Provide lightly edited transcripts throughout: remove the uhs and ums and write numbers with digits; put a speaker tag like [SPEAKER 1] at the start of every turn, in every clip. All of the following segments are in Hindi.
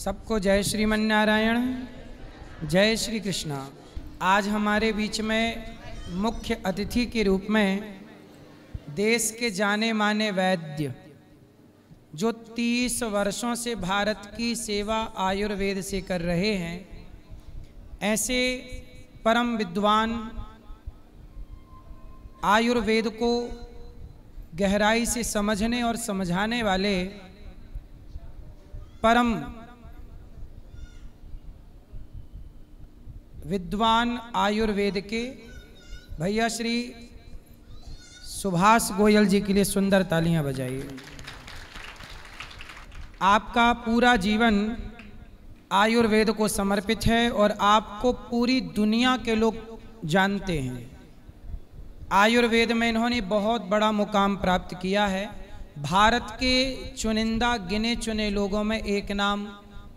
[SPEAKER 1] सबको जय श्रीमन नारायण, जय श्री कृष्णा। आज हमारे बीच में मुख्य अतिथि के रूप में देश के जाने माने वैद्य, जो 30 वर्षों से भारत की सेवा आयुर्वेद से कर रहे हैं, ऐसे परम विद्वान, आयुर्वेद को गहराई से समझने और समझाने वाले परम विद्वान आयुर्वेद के भैया श्री सुभाष गोयल जी के लिए सुंदर तालियां बजाइए। आपका पूरा जीवन आयुर्वेद को समर्पित है और आपको पूरी दुनिया के लोग जानते हैं। आयुर्वेद में इन्होंने बहुत बड़ा मुकाम प्राप्त किया है। भारत के चुनिंदा गिने चुने लोगों में एक नाम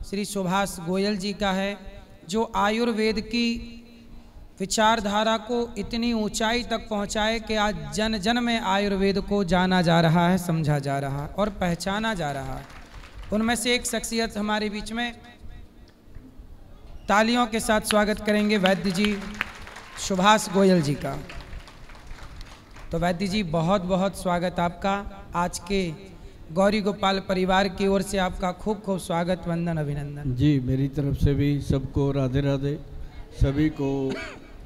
[SPEAKER 1] श्री सुभाष गोयल जी का है, जो आयुर्वेद की विचारधारा को इतनी ऊंचाई तक पहुंचाए कि आज जन जन में आयुर्वेद को जाना जा रहा है, समझा जा रहा है और पहचाना जा रहा है। उनमें से एक शख्सियत हमारे बीच में, तालियों के साथ स्वागत करेंगे वैद्य जी सुभाष गोयल जी का। तो वैद्य जी, बहुत बहुत स्वागत आपका। आज के गौरी गोपाल परिवार की ओर से आपका खूब खूब स्वागत, वंदन, अभिनंदन।
[SPEAKER 2] जी, मेरी तरफ से भी सबको राधे राधे।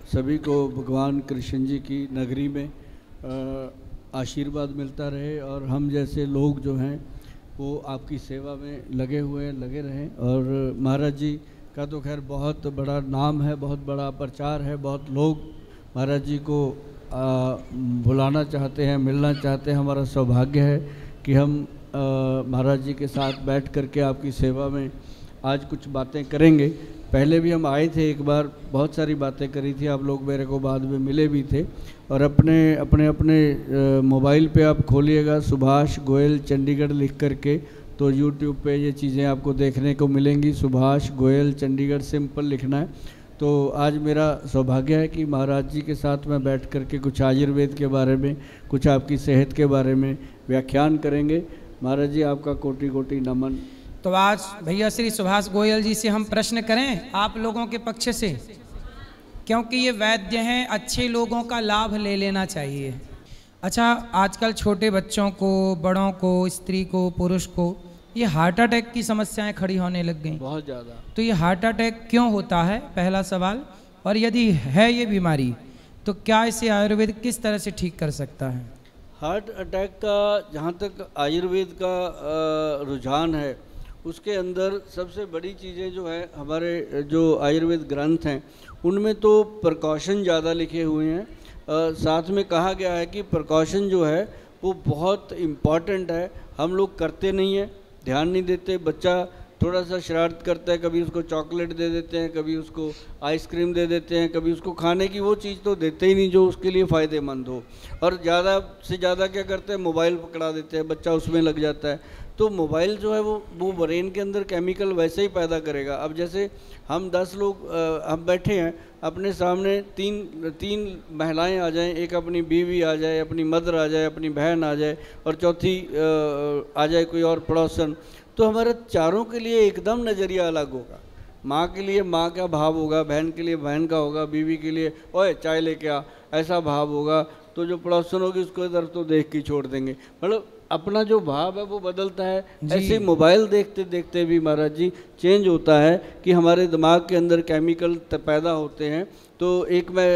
[SPEAKER 2] सभी को भगवान कृष्ण जी की नगरी में आशीर्वाद मिलता रहे और हम जैसे लोग जो हैं वो आपकी सेवा में लगे रहें। और महाराज जी का तो खैर बहुत बड़ा नाम है, बहुत बड़ा प्रचार है, बहुत लोग महाराज जी को बुलाना चाहते हैं, मिलना चाहते हैं। हमारा सौभाग्य है कि हम महाराज जी के साथ बैठ करके आपकी सेवा में आज कुछ बातें करेंगे। पहले भी हम आए थे, एक बार बहुत सारी बातें करी थी, आप लोग मेरे को बाद में मिले भी थे। और अपने मोबाइल पे आप खोलिएगा सुभाष गोयल चंडीगढ़ लिख करके, तो यूट्यूब पे ये चीज़ें आपको देखने को मिलेंगी। सुभाष गोयल चंडीगढ़ सिंपल लिखना है। तो आज मेरा सौभाग्य है कि महाराज जी के साथ में बैठ करके कुछ आयुर्वेद के बारे में, कुछ आपकी सेहत के बारे में व्याख्यान करेंगे। महाराज जी, आपका कोटि कोटि नमन।
[SPEAKER 1] तो आज भैया श्री सुभाष गोयल जी से हम प्रश्न करें आप लोगों के पक्ष से, क्योंकि ये वैद्य हैं, अच्छे लोगों का लाभ ले लेना चाहिए। अच्छा, आजकल छोटे बच्चों को, बड़ों को, स्त्री को, पुरुष को ये हार्ट अटैक की समस्याएं खड़ी होने लग गई
[SPEAKER 2] बहुत ज़्यादा।
[SPEAKER 1] तो ये हार्ट अटैक क्यों होता है, पहला सवाल। और यदि है ये बीमारी तो क्या इसे आयुर्वेद किस तरह से ठीक कर सकता है?
[SPEAKER 2] हार्ट अटैक का जहाँ तक आयुर्वेद का रुझान है, उसके अंदर सबसे बड़ी चीज़ें जो है, हमारे जो आयुर्वेद ग्रंथ हैं उनमें तो प्रिकॉशन ज़्यादा लिखे हुए हैं। साथ में कहा गया है कि प्रिकॉशन जो है वो बहुत इम्पॉर्टेंट है। हम लोग करते नहीं हैं, ध्यान नहीं देते। बच्चा थोड़ा सा शरारत करता है, कभी उसको चॉकलेट दे देते हैं, कभी उसको आइसक्रीम दे देते हैं, कभी उसको खाने की वो चीज़ तो देते ही नहीं जो उसके लिए फ़ायदेमंद हो। और ज़्यादा से ज़्यादा क्या करते हैं, मोबाइल पकड़ा देते हैं, बच्चा उसमें लग जाता है। तो मोबाइल जो है वो ब्रेन के अंदर केमिकल वैसे ही पैदा करेगा। अब जैसे हम 10 लोग हम बैठे हैं, अपने सामने तीन महिलाएं आ जाएं, एक अपनी बीवी आ जाए, अपनी मदर आ जाए, अपनी बहन आ जाए और चौथी आ जाए कोई और पड़ोसन, तो हमारे चारों के लिए एकदम नज़रिया अलग होगा। माँ के लिए माँ का भाव होगा, बहन के लिए बहन का होगा, बीवी के लिए ओए चाय लेके आ, ऐसा भाव होगा। तो जो पड़ोसन होगी उसको इधर तो देख के छोड़ देंगे। मतलब अपना जो भाव है वो बदलता है। ऐसे मोबाइल देखते देखते भी महाराज जी चेंज होता है कि हमारे दिमाग के अंदर केमिकल पैदा होते हैं। तो एक मैं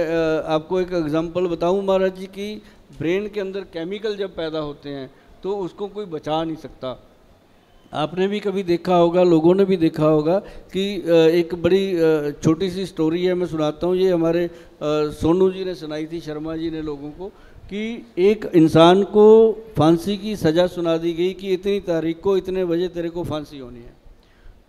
[SPEAKER 2] आपको एक एग्जांपल बताऊं महाराज जी की, ब्रेन के अंदर केमिकल जब पैदा होते हैं तो उसको कोई बचा नहीं सकता। आपने भी कभी देखा होगा, लोगों ने भी देखा होगा कि एक बड़ी छोटी सी स्टोरी है, मैं सुनाता हूँ। ये हमारे सोनू जी ने सुनाई थी, शर्मा जी ने लोगों को, कि एक इंसान को फांसी की सज़ा सुना दी गई कि इतनी तारीख को इतने बजे तेरे को फांसी होनी है।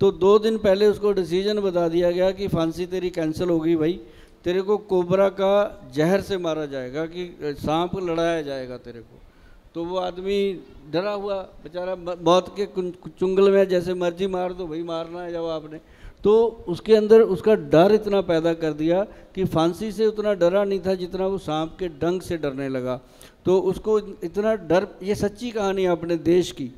[SPEAKER 2] तो 2 दिन पहले उसको डिसीजन बता दिया गया कि फांसी तेरी कैंसिल हो गई भाई, तेरे को कोबरा का जहर से मारा जाएगा, कि सांप लड़ाया जाएगा तेरे को। तो वो आदमी डरा हुआ बेचारा, मौत के चुंगल में, जैसे मर्जी मार दो भाई, मारना है जब आपने। तो उसके अंदर उसका डर इतना पैदा कर दिया कि फांसी से उतना डरा नहीं था जितना वो सांप के डंक से डरने लगा। तो उसको इतना डर, ये सच्ची कहानी है अपने देश की,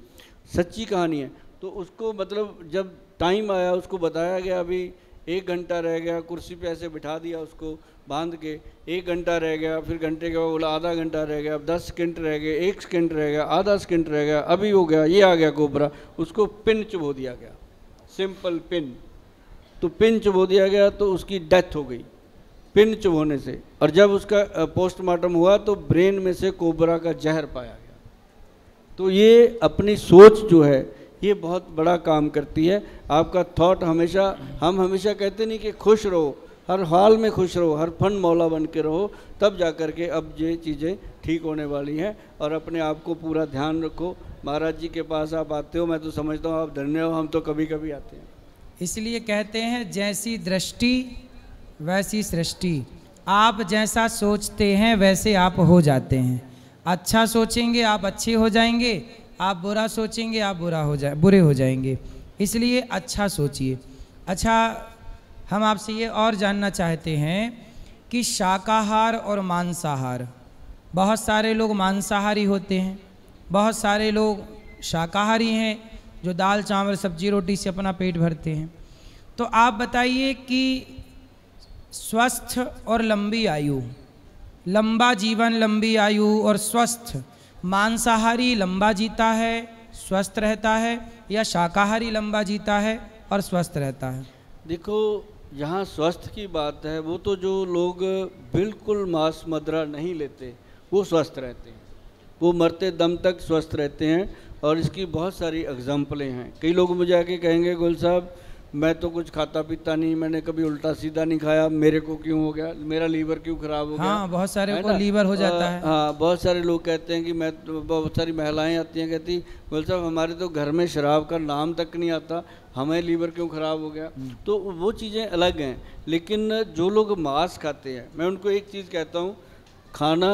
[SPEAKER 2] सच्ची कहानी है। तो उसको मतलब जब टाइम आया, उसको बताया गया अभी 1 घंटा रह गया, कुर्सी पे ऐसे बिठा दिया उसको बांध के, 1 घंटा रह गया, फिर घंटे के बाद बोला आधा घंटा रह गया, अब 10 सेकंड रह गए, 1 सेकंड रह गया, आधा सेकंड रह गया, अभी हो गया, ये आ गया कोबरा, उसको पिन चुबो दिया गया, सिंपल पिन। तो पिन चुबो दिया गया तो उसकी डेथ हो गई पिन चुभोने से। और जब उसका पोस्टमार्टम हुआ तो ब्रेन में से कोबरा का जहर पाया गया। तो ये अपनी सोच जो है ये बहुत बड़ा काम करती है। आपका थॉट हमेशा, हम हमेशा कहते नहीं कि खुश रहो, हर हाल में खुश रहो, हर फन मौला बन के रहो, तब जा कर के अब ये चीज़ें ठीक होने वाली हैं। और अपने आप को पूरा ध्यान रखो। महाराज जी के पास आप आते हो, मैं तो समझता हूँ आप धन्य हो, हम तो कभी कभी आते हैं।
[SPEAKER 1] इसलिए कहते हैं जैसी दृष्टि वैसी सृष्टि। आप जैसा सोचते हैं वैसे आप हो जाते हैं। अच्छा सोचेंगे आप अच्छे हो जाएंगे, आप बुरा सोचेंगे आप बुरे हो जाएंगे। इसलिए अच्छा सोचिए। अच्छा, हम आपसे ये और जानना चाहते हैं कि शाकाहार और मांसाहार, बहुत सारे लोग मांसाहारी होते हैं, बहुत सारे लोग शाकाहारी हैं जो दाल चावल सब्जी रोटी से अपना पेट भरते हैं। तो आप बताइए कि स्वस्थ और लंबी आयु, लंबा जीवन, लंबी आयु और स्वस्थ, मांसाहारी लंबा जीता है स्वस्थ रहता है या शाकाहारी लंबा जीता है और स्वस्थ रहता है?
[SPEAKER 2] देखो, जहाँ स्वस्थ की बात है वो तो जो लोग बिल्कुल मांस मदिरा नहीं लेते वो स्वस्थ रहते हैं, वो मरते दम तक स्वस्थ रहते हैं। और इसकी बहुत सारी एग्जाम्पलें हैं। कई लोग मुझे आके कहेंगे गोल साहब मैं तो कुछ खाता पीता नहीं, मैंने कभी उल्टा सीधा नहीं खाया, मेरे को क्यों हो गया, मेरा लीवर क्यों खराब हो गया।
[SPEAKER 1] हाँ, बहुत सारे को लीवर हो जाता है।
[SPEAKER 2] हाँ, बहुत सारे लोग कहते हैं कि मैं तो, बहुत सारी महिलाएं आती हैं कहती गोल साहब हमारे तो घर में शराब का नाम तक नहीं आता, हमें लीवर क्यों ख़राब हो गया। तो वो चीज़ें अलग हैं। लेकिन जो लोग मांस खाते हैं, मैं उनको एक चीज़ कहता हूँ, खाना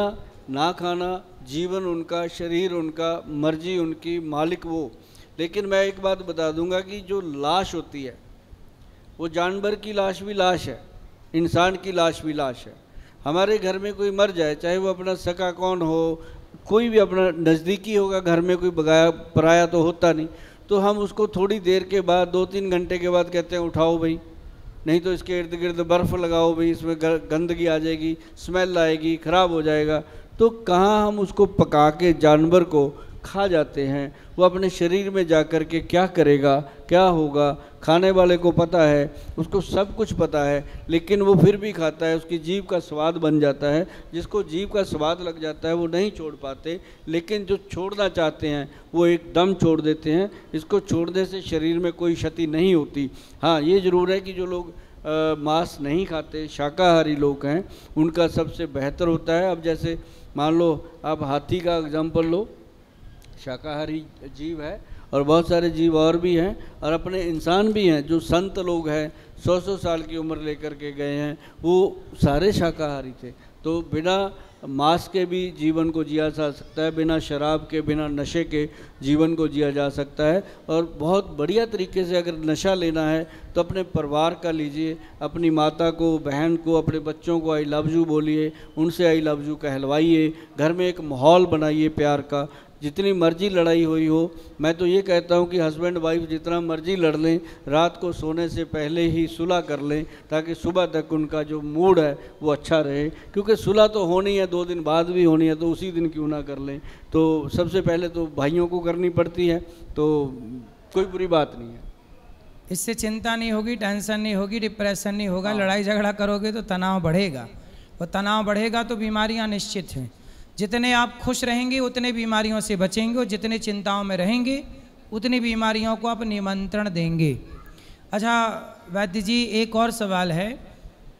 [SPEAKER 2] ना खाना जीवन उनका, शरीर उनका, मर्जी उनकी, मालिक वो। लेकिन मैं एक बात बता दूंगा कि जो लाश होती है वो जानवर की लाश भी लाश है, इंसान की लाश भी लाश है। हमारे घर में कोई मर जाए, चाहे वो अपना सका कौन हो, कोई भी अपना नज़दीकी होगा, घर में कोई बगाया पराया तो होता नहीं, तो हम उसको थोड़ी देर के बाद 2-3 घंटे के बाद कहते हैं उठाओ भाई, नहीं तो इसके इर्द गिर्द बर्फ़ लगाओ भाई, इसमें गंदगी आ जाएगी, स्मेल आएगी, ख़राब हो जाएगा। तो कहाँ हम उसको पका के जानवर को खा जाते हैं, वो अपने शरीर में जा कर के क्या करेगा, क्या होगा, खाने वाले को पता है, उसको सब कुछ पता है, लेकिन वो फिर भी खाता है, उसकी जीभ का स्वाद बन जाता है। जिसको जीभ का स्वाद लग जाता है वो नहीं छोड़ पाते, लेकिन जो छोड़ना चाहते हैं वो एकदम छोड़ देते हैं। इसको छोड़ने से शरीर में कोई क्षति नहीं होती। हाँ, ये ज़रूर है कि जो लोग मांस नहीं खाते, शाकाहारी लोग हैं, उनका सबसे बेहतर होता है। अब जैसे मान लो आप हाथी का एग्जाम्पल लो, शाकाहारी जीव है, और बहुत सारे जीव और भी हैं, और अपने इंसान भी हैं जो संत लोग हैं, 100-100 साल की उम्र लेकर के गए हैं, वो सारे शाकाहारी थे। तो बिना मांस के भी जीवन को जिया जा सकता है, बिना शराब के, बिना नशे के जीवन को जिया जा सकता है। और बहुत बढ़िया तरीके से अगर नशा लेना है तो अपने परिवार का लीजिए, अपनी माता को, बहन को, अपने बच्चों को आई लव यू बोलिए, उनसे आई लव यू कहलवाइए, घर में एक माहौल बनाइए प्यार का। जितनी मर्जी लड़ाई हुई हो, मैं तो ये कहता हूँ कि हस्बैंड वाइफ जितना मर्जी लड़ लें, रात को सोने से पहले ही सुलह कर लें, ताकि सुबह तक उनका जो मूड है वो अच्छा रहे। क्योंकि सुलह तो होनी है, 2 दिन बाद भी होनी है, तो उसी दिन क्यों ना कर लें। तो सबसे पहले तो भाइयों को करनी पड़ती है, तो कोई बुरी बात नहीं है।
[SPEAKER 1] इससे चिंता नहीं होगी, टेंशन नहीं होगी, डिप्रेशन नहीं होगा। लड़ाई झगड़ा करोगे तो तनाव बढ़ेगा, और तनाव बढ़ेगा तो बीमारियां निश्चित हैं। जितने आप खुश रहेंगे उतने बीमारियों से बचेंगे, और जितने चिंताओं में रहेंगे उतनी बीमारियों को आप निमंत्रण देंगे। अच्छा वैद्य जी, एक और सवाल है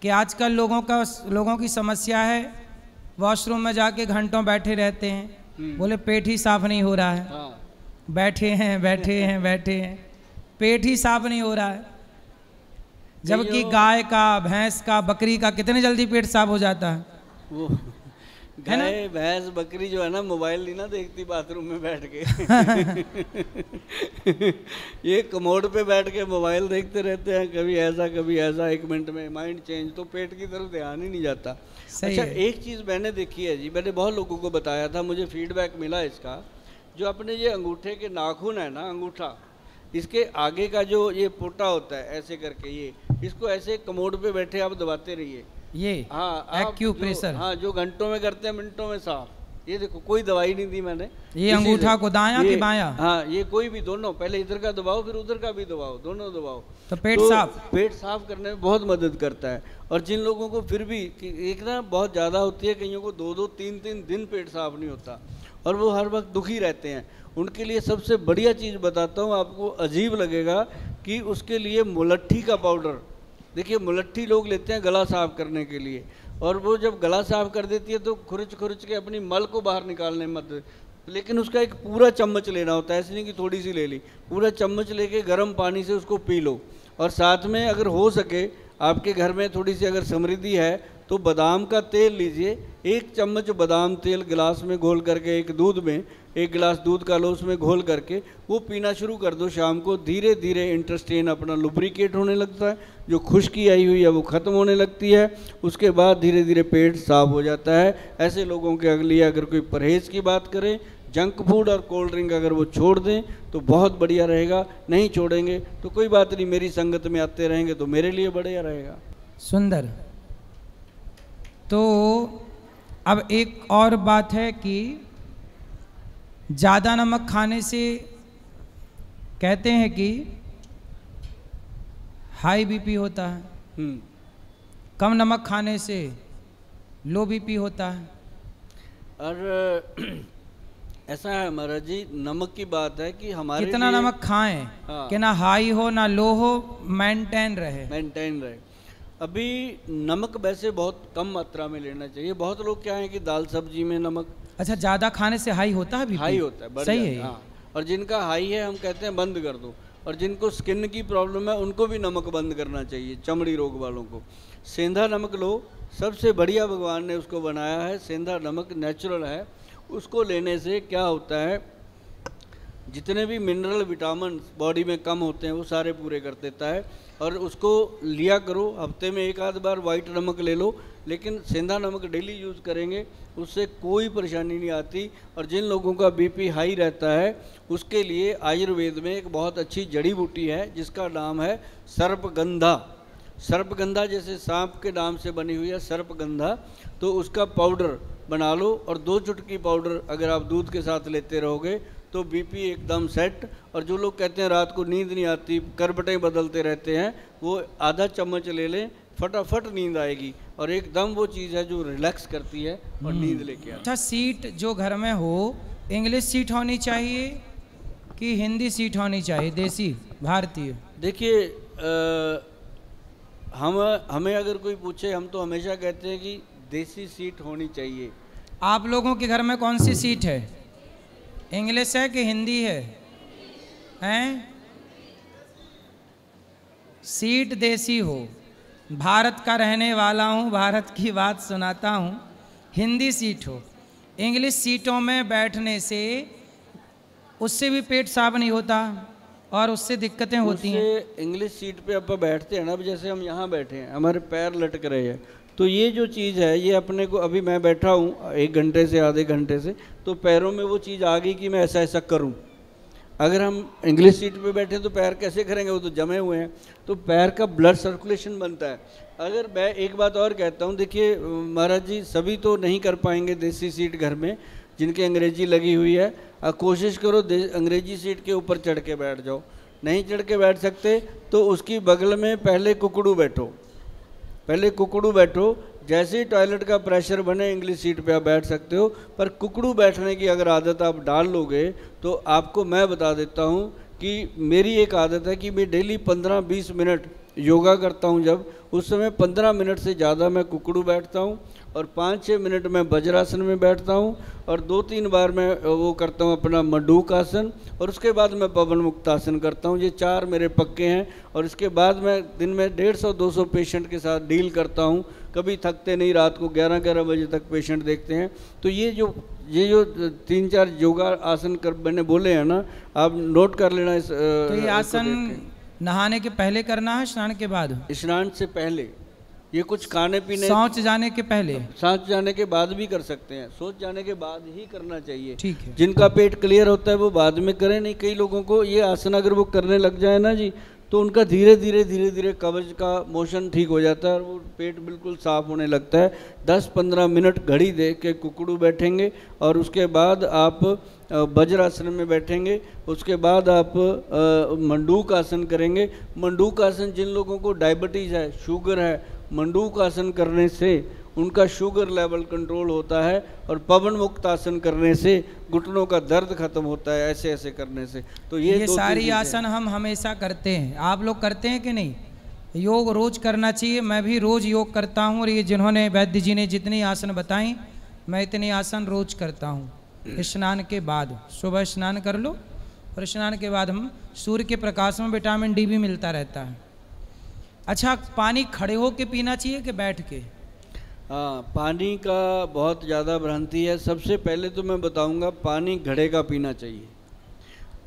[SPEAKER 1] कि आजकल लोगों की समस्या है, वॉशरूम में जाके घंटों बैठे रहते हैं, बोले पेट ही साफ नहीं हो रहा है। बैठे हैं पेट ही साफ नहीं हो रहा है, जबकि गाय का, भैंस का, बकरी का कितने जल्दी पेट साफ हो जाता है।
[SPEAKER 2] वो गाय भैंस बकरी जो है ना, मोबाइल नहीं ना देखती बाथरूम में बैठ के ये कमोड पे बैठ के मोबाइल देखते रहते हैं, कभी ऐसा 1 मिनट में माइंड चेंज, तो पेट की तरफ ध्यान ही नहीं जाता। अच्छा, एक चीज़ मैंने देखी है जी, मैंने बहुत लोगों को बताया था, मुझे फीडबैक मिला इसका, जो अपने ये अंगूठे के नाखून है ना, अंगूठा, इसके आगे का जो ये पोटा होता है ऐसे करके, ये इसको ऐसे कमोड पे बैठे आप दबाते रहिए।
[SPEAKER 1] ये
[SPEAKER 2] हाँ
[SPEAKER 1] एक्यूप्रेशर,
[SPEAKER 2] हाँ जो घंटों में करते हैं मिनटों में साफ। ये देखो कोई दवाई नहीं दी मैंने।
[SPEAKER 1] ये अंगूठा को दायां कि बायां?
[SPEAKER 2] हाँ ये कोई भी, दोनों, पहले इधर का दबाओ फिर उधर का भी दबाओ, दोनों दबाओ
[SPEAKER 1] तो पेट साफ,
[SPEAKER 2] पेट साफ करने में बहुत मदद करता है। और जिन लोगों को फिर भी एक ना बहुत ज़्यादा होती है, कईयों को 2-2 3-3 दिन पेट साफ नहीं होता और वो हर वक्त दुखी रहते हैं, उनके लिए सबसे बढ़िया चीज़ बताता हूँ, आपको अजीब लगेगा कि उसके लिए मुलट्ठी का पाउडर। देखिए मुलट्ठी लोग लेते हैं गला साफ करने के लिए, और वो जब गला साफ कर देती है तो खुरच खुरच के अपनी मल को बाहर निकालने मत, लेकिन उसका एक पूरा चम्मच लेना होता है, ऐसे नहीं कि थोड़ी सी ले ली, पूरा चम्मच लेके गर्म पानी से उसको पी लो। और साथ में अगर हो सके आपके घर में थोड़ी सी अगर समृद्धि है तो बादाम का तेल लीजिए, 1 चम्मच बादाम तेल गिलास में घोल करके, एक दूध में 1 गिलास दूध का लो उसमें घोल करके वो पीना शुरू कर दो शाम को। धीरे धीरे इंटेस्टाइन अपना लुब्रिकेट होने लगता है, जो खुश्की आई हुई है वो ख़त्म होने लगती है, उसके बाद धीरे धीरे पेट साफ हो जाता है। ऐसे लोगों के लिए अगर कोई परहेज़ की बात करें, जंक फूड और कोल्ड ड्रिंक अगर वो छोड़ दें तो बहुत बढ़िया रहेगा। नहीं छोड़ेंगे तो कोई बात नहीं, मेरी संगत में आते रहेंगे तो मेरे लिए बढ़िया रहेगा।
[SPEAKER 1] सुंदर। तो अब एक और बात है कि ज़्यादा नमक खाने से कहते हैं कि हाई बीपी होता है, कम नमक खाने से लो बीपी होता है।
[SPEAKER 2] और ऐसा है महाराज जी, नमक की बात है कि हमारे
[SPEAKER 1] कितना नमक खाएं, हाँ, कि ना हाई हो ना लो हो, मेंटेन रहे। अभी नमक वैसे बहुत कम मात्रा में लेना चाहिए। बहुत लोग क्या है कि दाल सब्जी में नमक, अच्छा ज़्यादा खाने से हाई होता है बीपी?
[SPEAKER 2] हाई होता है,
[SPEAKER 1] सही है।
[SPEAKER 2] हाँ, और जिनका हाई है हम कहते हैं बंद कर दो, और जिनको स्किन की प्रॉब्लम है उनको भी नमक बंद करना चाहिए, चमड़ी रोग वालों को। सेंधा नमक लो, सबसे बढ़िया भगवान ने उसको बनाया है, सेंधा नमक नेचुरल है। उसको लेने से क्या होता है, जितने भी मिनरल विटामिन बॉडी में कम होते हैं वो सारे पूरे कर देता है। और उसको लिया करो, हफ्ते में 1 आध बार वाइट नमक ले लो, लेकिन सेंधा नमक डेली यूज़ करेंगे उससे कोई परेशानी नहीं आती। और जिन लोगों का बीपी हाई रहता है उसके लिए आयुर्वेद में एक बहुत अच्छी जड़ी बूटी है जिसका नाम है सर्पगंधा। सर्पगंधा जैसे सांप के नाम से बनी हुई है सर्पगंधा, तो उसका पाउडर बना लो और 2 चुटकी पाउडर अगर आप दूध के साथ लेते रहोगे तो बीपी एकदम सेट। और जो लोग कहते हैं रात को नींद नहीं आती, करवटें बदलते रहते हैं, वो आधा चम्मच ले लें, फटाफट नींद आएगी और एकदम वो चीज़ है जो रिलैक्स करती है और नींद लेके आती है।
[SPEAKER 1] अच्छा, सीट जो घर में हो इंग्लिश सीट होनी चाहिए कि हिंदी सीट होनी चाहिए, देसी भारतीय?
[SPEAKER 2] देखिए हमें अगर कोई पूछे, हम तो हमेशा कहते हैं कि देसी सीट होनी चाहिए।
[SPEAKER 1] आप लोगों के घर में कौन सी सीट है, इंग्लिश है कि हिंदी है? हैं? सीट देसी हो, भारत का रहने वाला हूँ, भारत की बात सुनाता हूँ, हिंदी सीट हो। इंग्लिश सीटों में बैठने से उससे भी पेट साफ नहीं होता और उससे दिक्कतें होती हैं।
[SPEAKER 2] इंग्लिश सीट पे अब बैठते हैं ना, अब जैसे हम यहाँ बैठे हैं, हमारे पैर लटक रहे हैं, तो ये जो चीज़ है ये अपने को, अभी मैं बैठा हूँ 1 घंटे से आधे घंटे से, तो पैरों में वो चीज़ आ गई कि मैं ऐसा ऐसा करूँ। अगर हम इंग्लिश सीट पे बैठे तो पैर कैसे करेंगे, वो तो जमे हुए हैं, तो पैर का ब्लड सर्कुलेशन बनता है। अगर मैं एक बात और कहता हूँ, देखिए महाराज जी, सभी तो नहीं कर पाएंगे देसी सीट घर में जिनके अंग्रेजी लगी हुई है। कोशिश करो अंग्रेजी सीट के ऊपर चढ़ के बैठ जाओ। नहीं चढ़ के बैठ सकते तो उसकी बगल में पहले कुकड़ू बैठो, पहले कुकड़ू बैठो। जैसे ही टॉयलेट का प्रेशर बने इंग्लिश सीट पे आप बैठ सकते हो, पर कुकड़ू बैठने की अगर आदत आप डाल लोगे तो आपको मैं बता देता हूँ कि मेरी एक आदत है कि मैं डेली 15-20 मिनट योगा करता हूँ। जब उस समय 15 मिनट से ज़्यादा मैं कुकड़ू बैठता हूँ और 5-6 मिनट मैं वज्रासन में बैठता हूँ और 2-3 बार मैं वो करता हूँ अपना मंडूक आसन, और उसके बाद मैं पवन मुक्तासन करता हूँ। ये 4 मेरे पक्के हैं। और इसके बाद मैं दिन में 150-200 पेशेंट के साथ डील करता हूँ, कभी थकते नहीं। रात को 11-11 बजे तक पेशेंट देखते हैं। तो ये जो 3-4 योगा आसन मैंने बोले हैं ना, आप नोट कर लेना।
[SPEAKER 1] तो ये आसन नहाने के पहले करना है, स्नान के बाद?
[SPEAKER 2] स्नान से पहले, ये कुछ खाने पीने,
[SPEAKER 1] शौच जाने के पहले,
[SPEAKER 2] सांस जाने के बाद भी कर सकते हैं, सोच जाने के बाद ही करना चाहिए।
[SPEAKER 1] ठीक है।
[SPEAKER 2] जिनका पेट क्लियर होता है वो बाद में करें, नहीं कई लोगों को ये आसन अगर वो करने लग जाए ना जी, तो उनका धीरे धीरे कब्ज का मोशन ठीक हो जाता है और वो पेट बिल्कुल साफ होने लगता है। 10-15 मिनट घड़ी दे के कुकड़ू बैठेंगे और उसके बाद आप वज्रासन में बैठेंगे, उसके बाद आप मंडूक आसन करेंगे। मंडूक आसन जिन लोगों को डायबिटीज़ है, शुगर है, मंडूक आसन करने से उनका शुगर लेवल कंट्रोल होता है और पवन मुक्त आसन करने से घुटनों का दर्द खत्म होता है, ऐसे ऐसे करने से। तो ये
[SPEAKER 1] सारी आसन हम हमेशा करते हैं। आप लोग करते हैं कि नहीं? योग रोज करना चाहिए। मैं भी रोज योग करता हूँ और ये जिन्होंने वैद्य जी ने जितनी आसन बताई, मैं इतनी आसन रोज करता हूँ। स्नान के बाद, सुबह स्नान कर लो और स्नान के बाद हम सूर्य के प्रकाश में विटामिन डी भी मिलता रहता है। अच्छा, पानी खड़े होके पीना चाहिए कि बैठ के?
[SPEAKER 2] हाँ, पानी का बहुत ज़्यादा भ्रांति है। सबसे पहले तो मैं बताऊंगा पानी घड़े का पीना चाहिए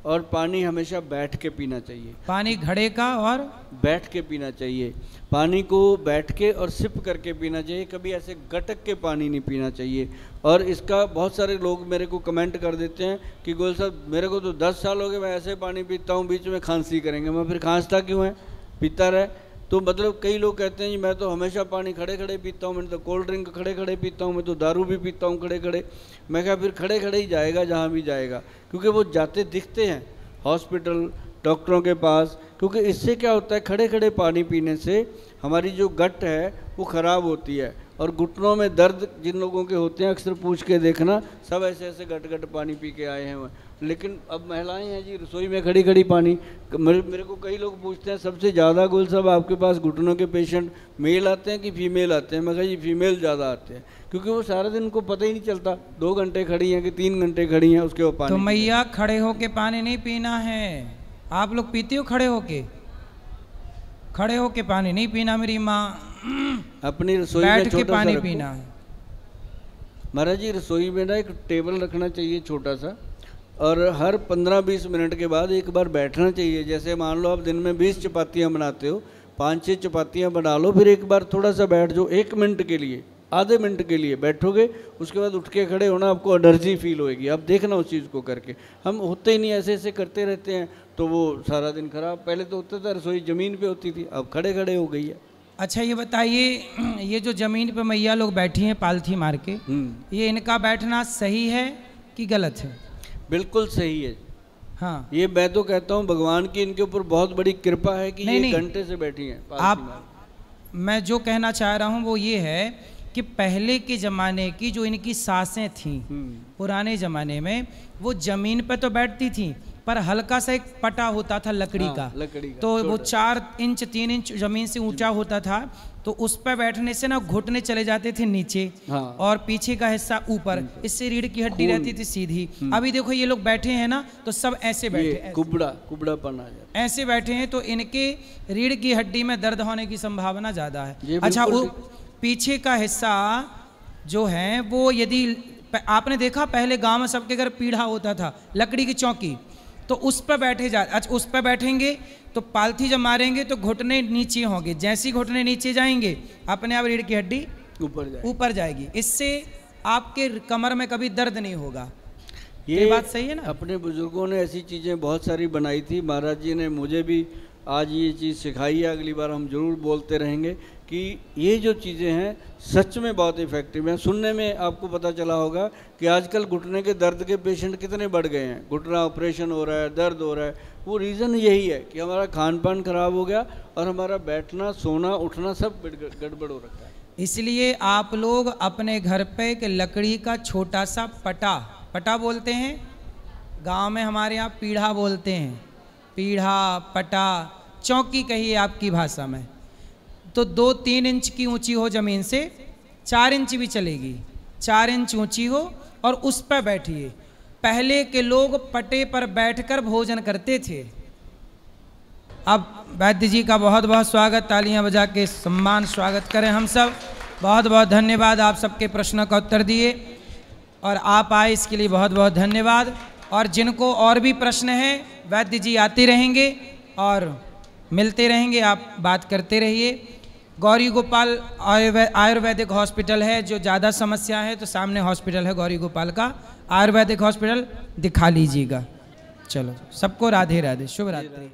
[SPEAKER 2] और पानी हमेशा बैठ के पीना चाहिए।
[SPEAKER 1] पानी घड़े का और
[SPEAKER 2] बैठ के पीना चाहिए। पानी को बैठ के और सिप करके पीना चाहिए, कभी ऐसे गटक के पानी नहीं पीना चाहिए। और इसका बहुत सारे लोग मेरे को कमेंट कर देते हैं कि गोयल साहब मेरे को तो 10 साल हो गए, मैं ऐसे पानी पीता हूँ, बीच में खांसी करेंगे। मैं फिर खांसता क्यों है, पीता रहे। तो मतलब कई लोग कहते हैं जी मैं तो हमेशा पानी खड़े खड़े पीता हूँ, मैं तो कोल्ड ड्रिंक खड़े खड़े पीता हूँ, मैं तो दारू भी पीता हूँ खड़े खड़े। मैं कहा फिर खड़े खड़े ही जाएगा जहाँ भी जाएगा, क्योंकि वो जाते दिखते हैं हॉस्पिटल, डॉक्टरों के पास। क्योंकि इससे क्या होता है, खड़े खड़े पानी पीने से हमारी जो गट है वो ख़राब होती है और घुटनों में दर्द जिन लोगों के होते हैं अक्सर पूछ के देखना, सब ऐसे ऐसे गट गट पानी पी के आए हैं। लेकिन अब महिलाएं हैं जी रसोई में खड़ी खड़ी पानी। मेरे को कई लोग पूछते हैं सबसे ज़्यादा गोयल साहब आपके पास घुटनों के पेशेंट मेल आते हैं कि फीमेल आते हैं? मैं कहा जी फीमेल ज़्यादा आते हैं, क्योंकि वो सारा दिन उनको पता ही नहीं चलता 2 घंटे खड़ी हैं कि 3 घंटे खड़ी हैं, उसके वो पानी।
[SPEAKER 1] तो मैया खड़े होके पानी नहीं पीना है। आप लोग पीते हो खड़े होके? खड़े होके पानी नहीं पीना मेरी माँ,
[SPEAKER 2] अपनी रसोई
[SPEAKER 1] बैठ
[SPEAKER 2] में
[SPEAKER 1] के
[SPEAKER 2] छोटा
[SPEAKER 1] पानी
[SPEAKER 2] सा
[SPEAKER 1] पीना है।
[SPEAKER 2] महाराज जी रसोई में ना एक टेबल रखना चाहिए छोटा सा, और हर 15-20 मिनट के बाद एक बार बैठना चाहिए। जैसे मान लो आप दिन में 20 चपातियाँ बनाते हो, 5-6 चपातियाँ बना लो, फिर एक बार थोड़ा सा बैठ जाओ, 1 मिनट के लिए, आधे मिनट के लिए बैठोगे, उसके बाद उठ के खड़े होना, आपको एनर्जी फील होएगी। आप देखना उस चीज़ को करके। हम होते ही नहीं, ऐसे ऐसे करते रहते हैं तो वो सारा दिन खराब। पहले तो होता था रसोई ज़मीन पे होती थी, अब खड़े खड़े हो गई है।
[SPEAKER 1] अच्छा ये बताइए, ये जो ज़मीन पे मैया लोग बैठी हैं पालथी मार के, ये इनका बैठना सही है कि गलत है?
[SPEAKER 2] बिल्कुल सही है।
[SPEAKER 1] हाँ,
[SPEAKER 2] ये मैं तो कहता हूँ भगवान की इनके ऊपर बहुत बड़ी कृपा है कि ये घंटे से बैठी हैं।
[SPEAKER 1] मैं जो कहना चाह रहा हूँ वो ये है कि पहले के ज़माने की जो इनकी सासें थीं, पुराने ज़माने में, वो ज़मीन पे तो बैठती थीं पर हल्का सा एक पटा होता था लकड़ी का, तो वो 4 इंच 3 इंच ज़मीन से ऊंचा होता था, तो उस पर बैठने से ना घुटने चले जाते थे नीचे। हाँ। और पीछे का हिस्सा ऊपर, इससे रीढ़ की हड्डी रहती थी सीधी। अभी देखो ये लोग बैठे हैं ना, तो सब ऐसे बैठे,
[SPEAKER 2] कुबड़ापन आ जाता है,
[SPEAKER 1] ऐसे बैठे हैं, तो इनके रीढ़ की हड्डी में दर्द होने की संभावना ज़्यादा है। अच्छा, वो पीछे का हिस्सा जो है वो, यदि आपने देखा पहले गाँव में सबके घर पीढ़ा होता था, लकड़ी की चौकी, तो उस पर बैठे अच्छा उस पर बैठेंगे तो पालथी जब मारेंगे तो घुटने नीचे होंगे, जैसे ही घुटने नीचे जाएंगे अपने आप रीढ़ की हड्डी ऊपर जाएगी। इससे आपके कमर में कभी दर्द नहीं होगा। ये बात सही है ना? अपने
[SPEAKER 2] बुजुर्गों ने ऐसी चीज़ें बहुत सारी बनाई थी, महाराज जी ने मुझे भी आज ये चीज़ सिखाई है। अगली बार हम जरूर बोलते रहेंगे कि ये जो चीज़ें हैं सच में बहुत इफ़ेक्टिव हैं। सुनने में आपको पता चला होगा कि आजकल घुटने के दर्द के पेशेंट कितने बढ़ गए हैं, घुटना ऑपरेशन हो रहा है, दर्द हो रहा है। वो रीज़न यही है कि हमारा खान पान खराब हो गया और हमारा बैठना सोना उठना सब गड़बड़ हो रखा है।
[SPEAKER 1] इसलिए आप लोग अपने घर पे एक लकड़ी का छोटा सा पटा बोलते हैं, गाँव में हमारे यहाँ पीढ़ा बोलते हैं, पीढ़ा, पटा, चौकी कहिए आपकी भाषा में, तो 2-3 इंच की ऊंची हो ज़मीन से, 4 इंच भी चलेगी, 4 इंच ऊंची हो और उस पर बैठिए। पहले के लोग पटे पर बैठकर भोजन करते थे। अब वैद्य जी का बहुत बहुत स्वागत, तालियां बजा के सम्मान स्वागत करें हम सब। बहुत बहुत धन्यवाद, आप सबके प्रश्नों का उत्तर दिए और आप आए इसके लिए बहुत बहुत धन्यवाद। और जिनको और भी प्रश्न हैं, वैद्य जी आते रहेंगे और मिलते रहेंगे, आप बात करते रहिए। गौरी गोपाल आयुर्वेदिक हॉस्पिटल है, जो ज़्यादा समस्या है तो सामने हॉस्पिटल है गौरी गोपाल का आयुर्वेदिक हॉस्पिटल, दिखा लीजिएगा। चलो सबको राधे राधे, शुभ रात्रि।